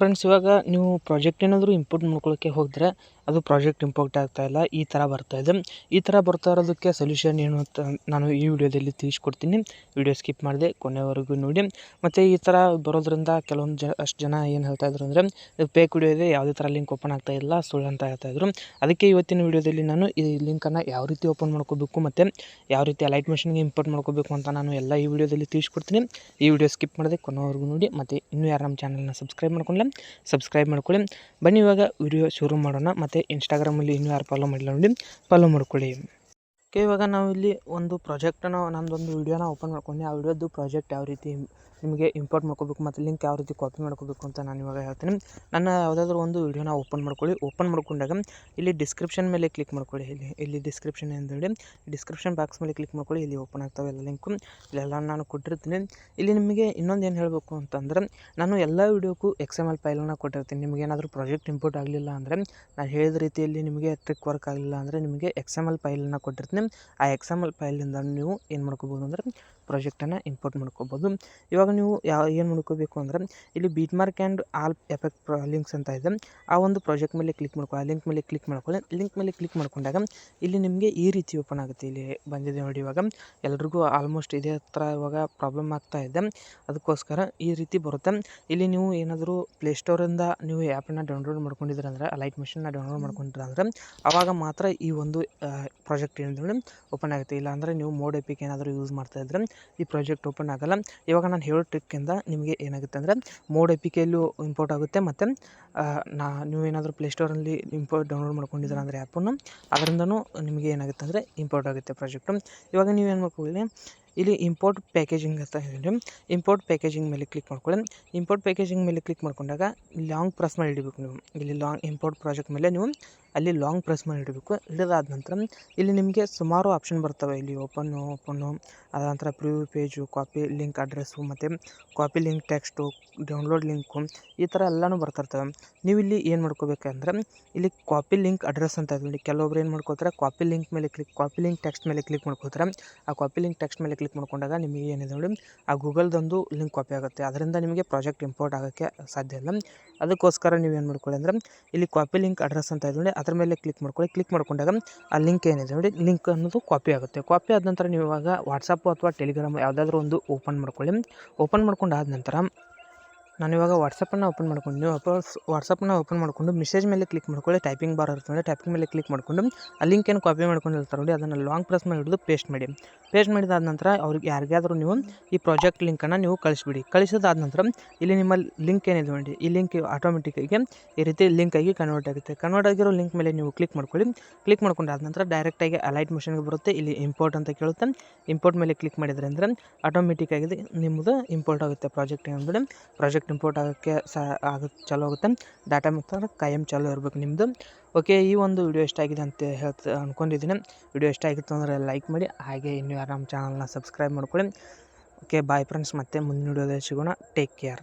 Friends, ಇವಾಗ ನೀವು project ಏನಾದರೂ ಇಂಪೋರ್ಟ್ ಮಾಡ್ಕೊಳ್ಳೋಕ್ಕೆ ಹೋದರೆ ಅದು ಪ್ರಾಜೆಕ್ಟ್ ಇಂಪೋರ್ಟ್ ಆಗ್ತಾಯಿಲ್ಲ, ಈ ಥರ ಬರ್ತಾಯಿದೆ. ಈ ಥರ ಬರ್ತಾ ಇರೋದಕ್ಕೆ ಸೊಲ್ಯೂಷನ್ ಏನು ಅಂತ ನಾನು ಈ ವಿಡಿಯೋದಲ್ಲಿ ತಿಳಿಸ್ಕೊಡ್ತೀನಿ. ವಿಡಿಯೋ ಸ್ಕಿಪ್ ಮಾಡಿದೆ ಕೊನೆವರೆಗೂ ನೋಡಿ. ಮತ್ತು ಈ ಥರ ಬರೋದ್ರಿಂದ ಕೆಲವೊಂದು ಅಷ್ಟು ಜನ ಏನು ಹೇಳ್ತಾ ಇದ್ರು ಅಂದರೆ ಫೇಕ್ ವಿಡಿಯೋ ಇದೆ, ಯಾವುದೇ ಥರ ಲಿಂಕ್ ಓಪನ್ ಆಗ್ತಾ ಇಲ್ಲ, ಸುಳ್ಳು ಅಂತ ಹೇಳ್ತಾಯಿದ್ರು. ಅದಕ್ಕೆ ಇವತ್ತಿನ ವಿಡಿಯೋದಲ್ಲಿ ನಾನು ಈ ಲಿಂಕನ್ನು ಯಾವ ರೀತಿ ಓಪನ್ ಮಾಡ್ಕೋಬೇಕು ಮತ್ತು ಯಾವ ರೀತಿ ಲೈಟ್ ಮೆಷಿನ್ಗೆ ಇಂಪೋರ್ಟ್ ಮಾಡ್ಕೋಬೇಕು ಅಂತ ನಾನು ಎಲ್ಲ ಈ ವಿಡಿಯೋದಲ್ಲಿ ತಿಳಿಸ್ಕೊಡ್ತೀನಿ. ಈ ವಿಡಿಯೋ ಸ್ಕಿಪ್ ಮಾಡಿದೆ ಕೊನೆವರೆಗೂ ನೋಡಿ. ಮತ್ತು ಇನ್ನೂ ಯಾರು ನಮ್ಮ ಚಾನಲ್ನ ಸಬ್ಸ್ಕ್ರೈಬ್ ಸಬ್ಸ್ಕ್ರೈಬ್ ಮಾಡ್ಕೊಳ್ಳಿ. ಬನ್ನಿ ಇವಾಗ ವಿಡಿಯೋ ಶುರು ಮಾಡೋಣ. ಮತ್ತು ಇನ್ಸ್ಟಾಗ್ರಾಮಲ್ಲಿ ಇನ್ನೂ ಯಾರು ಫಾಲೋ ಮಾಡಿಲ್ಲ ನೋಡಿ, ಫಾಲೋ ಮಾಡ್ಕೊಳ್ಳಿ. ಓಕೆ, ಇವಾಗ ನಾವು ಇಲ್ಲಿ ಒಂದು ಪ್ರಾಜೆಕ್ಟನ್ನು ನಮ್ಮದೊಂದು ವಿಡಿಯೋನ ಓಪನ್ ಮಾಡ್ಕೊಂಡು ಆ ವಿಡಿಯೋದು ಪ್ರಾಜೆಕ್ಟ್ ಯಾವ ರೀತಿ ನಿಮಗೆ ಇಂಪೋರ್ಟ್ ಮಾಡ್ಕೋಬೇಕು ಮತ್ತು ಲಿಂಕ್ ಯಾವ ರೀತಿ ಕಾಪಿ ಮಾಡ್ಕೋಬೇಕು ಅಂತ ನಾನು ಇವಾಗ ಹೇಳ್ತೀನಿ. ನನ್ನ ಯಾವುದಾದ್ರೂ ಒಂದು ವಿಡಿಯೋನ ಓಪನ್ ಮಾಡ್ಕೊಳ್ಳಿ. ಓಪನ್ ಮಾಡ್ಕೊಂಡಾಗ ಇಲ್ಲಿ ಡಿಸ್ಕ್ರಿಪ್ಷನ್ ಮೇಲೆ ಕ್ಲಿಕ್ ಮಾಡ್ಕೊಳ್ಳಿ. ಇಲ್ಲಿ ಡಿಸ್ಕ್ರಿಪ್ಷನ್ ಅಂತೇಳಿ ಡಿಸ್ಕ್ರಿಪ್ಷನ್ ಬಾಕ್ಸ್ ಮೇಲೆ ಕ್ಲಿಕ್ ಮಾಡ್ಕೊಳ್ಳಿ. ಇಲ್ಲಿ ಓಪನ್ ಆಗ್ತಾವೆ ಎಲ್ಲ ಲಿಂಕು, ಇಲ್ಲೆಲ್ಲ ನಾನು ಕೊಟ್ಟಿರ್ತೀನಿ. ಇಲ್ಲಿ ನಿಮಗೆ ಇನ್ನೊಂದು ಏನು ಹೇಳಬೇಕು ಅಂತಂದರೆ, ನಾನು ಎಲ್ಲ ವಿಡಿಯೋಕ್ಕೂ XML ಫೈಲನ್ನು ಕೊಟ್ಟಿರ್ತೀನಿ. ನಿಮಗೆ ಏನಾದರೂ ಪ್ರಾಜೆಕ್ಟ್ ಇಂಪೋರ್ಟ್ ಆಗಲಿಲ್ಲ ಅಂದರೆ, ನಾನು ಹೇಳಿದ ರೀತಿಯಲ್ಲಿ ನಿಮಗೆ ಟ್ರಿಕ್ ವರ್ಕ್ ಆಗಲಿಲ್ಲ ಅಂದರೆ ನಿಮಗೆ XML ಫೈಲನ್ನು ಕೊಟ್ಟಿರ್ತೀನಿ. ಆ XML ಫೈಲಿಂದ ನೀವು ಏನು ಮಾಡ್ಕೋಬೋದು ಅಂದರೆ ಪ್ರಾಜೆಕ್ಟನ್ನು ಇಂಪೋರ್ಟ್ ಮಾಡ್ಕೋಬೋದು. ಇವಾಗ ನೀವು ಏನು ಮಾಡ್ಕೋಬೇಕು ಅಂದರೆ, ಇಲ್ಲಿ beet mark and all effect links ಅಂತ ಇದೆ, ಆ ಒಂದು ಪ್ರಾಜೆಕ್ಟ್ ಮೇಲೆ ಕ್ಲಿಕ್ ಮಾಡ್ಕೊಳ್ಳಿ. ಆ ಲಿಂಕ್ ಮೇಲೆ ಕ್ಲಿಕ್ ಮಾಡ್ಕೊಳ್ಳಿ. ಲಿಂಕ್ ಮೇಲೆ ಕ್ಲಿಕ್ ಮಾಡ್ಕೊಂಡಾಗ ಇಲ್ಲಿ ನಿಮಗೆ ಈ ರೀತಿ ಓಪನ್ ಆಗುತ್ತೆ. ಇಲ್ಲಿ ಬಂದಿದೆ ನೋಡಿ. ಇವಾಗ ಎಲ್ರಿಗೂ ಆಲ್ಮೋಸ್ಟ್ ಇದೇ ಥರ ಇವಾಗ ಪ್ರಾಬ್ಲಮ್ ಆಗ್ತಾ ಇದೆ, ಅದಕ್ಕೋಸ್ಕರ ಈ ರೀತಿ ಬರುತ್ತೆ. ಇಲ್ಲಿ ನೀವು ಏನಾದರೂ ಪ್ಲೇಸ್ಟೋರಿಂದ ನೀವು ಆ್ಯಪನ್ನು ಡೌನ್ಲೋಡ್ ಮಾಡ್ಕೊಂಡಿದ್ರೆ ಅಂದರೆ ಲೈಟ್ ಮೆಷಿನ್ನ ಡೌನ್ಲೋಡ್ ಮಾಡ್ಕೊಂಡಿದ್ರೆ ಅಂದರೆ ಆವಾಗ ಮಾತ್ರ ಈ ಒಂದು ಪ್ರಾಜೆಕ್ಟ್ ಏನಿದೆ ಓಪನ್ ಆಗುತ್ತೆ. ಇಲ್ಲಾಂದರೆ ನೀವು ಮೋಡ್ ಎಪಿಕ್ ಏನಾದರೂ ಯೂಸ್ ಮಾಡ್ತಾಯಿದ್ರೆ ಈ ಪ್ರಾಜೆಕ್ಟ್ ಓಪನ್ ಆಗಲ್ಲ. ಇವಾಗ ನಾನು ಹೇಳೋ ಟ್ರಿಕ್ಕಿಂದ ನಿಮಗೆ ಏನಾಗುತ್ತೆ ಅಂದರೆ ಮೋಡ್ ಎಪಿಕೆಯಲ್ಲೂ ಇಂಪೋರ್ಟ್ ಆಗುತ್ತೆ ಮತ್ತು ನೀವು ಏನಾದರೂ ಪ್ಲೇಸ್ಟೋರಲ್ಲಿ ಡೌನ್ಲೋಡ್ ಮಾಡ್ಕೊಂಡಿದ್ರೆ ಅಂದರೆ ಆ್ಯಪನ್ನು ಅದರಿಂದನೂ ನಿಮಗೆ ಏನಾಗುತ್ತೆ ಅಂದರೆ ಇಂಪೋರ್ಟ್ ಆಗುತ್ತೆ ಪ್ರಾಜೆಕ್ಟು. ಇವಾಗ ನೀವೇನು ಮಾಡ್ಕೊಳ್ಳಿ, ಇಲ್ಲಿ ಇಂಪೋರ್ಟ್ ಪ್ಯಾಕೇಜಿಂಗ್ ಅಂತ ಹೇಳಿ ಇಂಪೋರ್ಟ್ ಪ್ಯಾಕೇಜಿಂಗ್ ಮೇಲೆ ಕ್ಲಿಕ್ ಮಾಡ್ಕೊಳ್ಳಿ. ಇಂಪೋರ್ಟ್ ಪ್ಯಾಕೇಜಿಂಗ್ ಮೇಲೆ ಕ್ಲಿಕ್ ಮಾಡ್ಕೊಂಡಾಗ ಲಾಂಗ್ ಪ್ರೆಸ್ ಮಾಡಿ ಹಿಡಿಬೇಕು ನೀವು. ಇಲ್ಲಿ ಇಂಪೋರ್ಟ್ ಪ್ರಾಜೆಕ್ಟ್ ಮೇಲೆ ನೀವು ಅಲ್ಲಿ ಲಾಂಗ್ ಪ್ರೆಸ್ ಮಾಡಿ ಹಿಡಬೇಕು. ಹಿಡಿದಾದ ನಂತರ ಇಲ್ಲಿ ನಿಮಗೆ ಸುಮಾರು ಆಪ್ಷನ್ ಬರ್ತವೆ. ಇಲ್ಲಿ ಓಪನ್ನು ಅದ ನಂತರ preview page, copy link address ಮತ್ತು copy link text, download link, ಈ ಥರ ಎಲ್ಲನೂ ಬರ್ತಿರ್ತವೆ. ನೀವು ಇಲ್ಲಿ ಏನು ಮಾಡ್ಕೋಬೇಕಂದ್ರೆ ಇಲ್ಲಿ ಕಾಪಿ ಲಿಂಕ್ ಅಡ್ರೆಸ್ ಅಂತ ಇದೆ. ಕೆಲವೊಬ್ರು ಏನು ಮಾಡ್ಕೋತಾರೆ, ಕಾಪಿ ಲಿಂಕ್ ಟೆಕ್ಸ್ಟ್ ಮೇಲೆ ಕ್ಲಿಕ್ ಮಾಡ್ಕೋತಾರೆ. ಆ ಕಾಪಿ ಲಿಂಕ್ ಟೆಕ್ಸ್ಟ್ ಮೇಲೆ ಕ್ಲಿಕ್ ಮಾಡ್ಕೊಂಡಾಗ ನಿಮಗೆ ಏನಿದೆ ನೋಡಿ, ಆ ಗೂಗಲ್ದೊಂದು ಲಿಂಕ್ ಕಾಪಿ ಆಗುತ್ತೆ. ಅದರಿಂದ ನಿಮಗೆ ಪ್ರಾಜೆಕ್ಟ್ ಇಂಪೋರ್ಟ್ ಆಗೋಕ್ಕೆ ಸಾಧ್ಯ ಇಲ್ಲ. ಅದಕ್ಕೋಸ್ಕರ ನೀವು ಏನು ಮಾಡ್ಕೊಳ್ಳಿ ಅಂದರೆ ಇಲ್ಲಿ ಕಾಪಿ ಲಿಂಕ್ ಅಡ್ರೆಸ್ ಅಂತ ಇದೆ ನೋಡಿ, ಅದ್ರ ಮೇಲೆ ಕ್ಲಿಕ್ ಮಾಡ್ಕೊಳ್ಳಿ. ಕ್ಲಿಕ್ ಮಾಡ್ಕೊಂಡಾಗ ಆ ಲಿಂಕ್ ಏನಿದೆ ನೋಡಿ, ಲಿಂಕ್ ಅನ್ನೋದು ಕಾಪಿ ಆಗುತ್ತೆ. ಕಾಪಿ ಆದ ನಂತರ ನೀವು ಇವಾಗ ವಾಟ್ಸಪ್ಪು ಅಥವಾ ಟೆಲಿಗ್ರಾಮ್ ಯಾವುದಾದ್ರೂ ಒಂದು ಓಪನ್ ಮಾಡ್ಕೊಳ್ಳಿ. ಓಪನ್ ಮಾಡ್ಕೊಂಡಾದ ನಂತರ ನಾನಿವಾಗ ವಾಟ್ಸಪ್ಪನ್ನು ಓಪನ್ ಮಾಡ್ಕೊಂಡು, ನೀವು ವಾಟ್ಸಪ್ಪನ್ನ ಓಪನ್ ಮಾಡಿಕೊಂಡು ಮೆಸೇಜ್ ಮೇಲೆ ಕ್ಲಿಕ್ ಮಾಡ್ಕೊಳ್ಳಿ. ಟೈಪಿಂಗ್ ಬಾರ್ ಇರ್ತದೆ, ಟೈಪಿಂಗ್ ಮೇಲೆ ಕ್ಲಿಕ್ ಮಾಡಿಕೊಂಡು ಆ ಲಿಂಕ್ ಏನು ಕಾಪಿ ಮಾಡ್ಕೊಂಡಿರ್ತಾರೆ ನೋಡಿ, ಅದನ್ನು ಲಾಂಗ್ ಪ್ರೆಸ್ ಮಾಡಿ ಹಿಡಿದು ಪೇಸ್ಟ್ ಮಾಡಿ. ಪೇಸ್ಟ್ ಮಾಡಿದಾದ ನಂತರ ಅವ್ರಿಗೆ ಯಾರಿಗಾದರೂ ನೀವು ಈ ಪ್ರಾಜೆಕ್ಟ್ ಲಿಂಕನ್ನು ನೀವು ಕಳಿಸ್ಬಿಡಿ. ಕಳಿಸಿದಾದ ನಂತರ ಇಲ್ಲಿ ನಿಮ್ಮ ಲಿಂಕ್ ಏನಿದೆ ನೋಡಿ, ಈ ಲಿಂಕ್ ಆಟೋಮೆಟಿಕ್ಕಾಗಿ ಈ ರೀತಿ ಲಿಂಕ್ ಆಗಿ ಕನ್ವರ್ಟ್ ಆಗುತ್ತೆ. ಕನ್ವರ್ಟ್ ಆಗಿರೋ ಲಿಂಕ್ ಮೇಲೆ ನೀವು ಕ್ಲಿಕ್ ಮಾಡ್ಕೊಳ್ಳಿ. ಕ್ಲಿಕ್ ಮಾಡ್ಕೊಂಡಾದ ನಂತರ ಡೈರೆಕ್ಟಾಗಿ ಲೈಟ್ ಮೆಷಿನ್ಗೆ ಬರುತ್ತೆ. ಇಲ್ಲಿ ಇಂಪೋರ್ಟ್ ಅಂತ ಕೇಳುತ್ತೆ. ಇಂಪೋರ್ಟ್ ಮೇಲೆ ಕ್ಲಿಕ್ ಮಾಡಿದರೆ ಅಂದರೆ ಆಟೋಮೆಟಿಕ್ಕಾಗಿ ನಿಮ್ಮದು ಇಂಪೋರ್ಟ್ ಆಗುತ್ತೆ ಪ್ರಾಜೆಕ್ಟ್ ಏನೆಂದರೆ. ಪ್ರಾಜೆಕ್ಟ್ ಇಂಪೋರ್ಟ್ ಆಗೋಕ್ಕೆ ಚಾಲೂ ಆಗುತ್ತೆ. ಡಾಟಾ ಮತ್ತು ಕಾಯಂ ಚಾಲೂ ಇರಬೇಕು ನಿಮ್ಮದು. ಓಕೆ, ಈ ಒಂದು ವಿಡಿಯೋ ಇಷ್ಟ ಆಗಿದೆ ಅಂತ ಅಂದ್ಕೊಂಡಿದ್ದೀನಿ. ವಿಡಿಯೋ ಇಷ್ಟ ಆಗಿತ್ತು ಅಂದರೆ ಲೈಕ್ ಮಾಡಿ, ಹಾಗೆ ಇನ್ನೂ ಯಾರು ನಮ್ಮ ಚಾನಲ್ನ ಸಬ್ಸ್ಕ್ರೈಬ್ ಮಾಡ್ಕೊಳ್ಳಿ. ಓಕೆ, ಬಾಯ್ ಫ್ರೆಂಡ್ಸ್, ಮತ್ತೆ ಮುಂದಿನ ವಿಡಿಯೋದಲ್ಲಿ ಸಿಗೋಣ. Take care.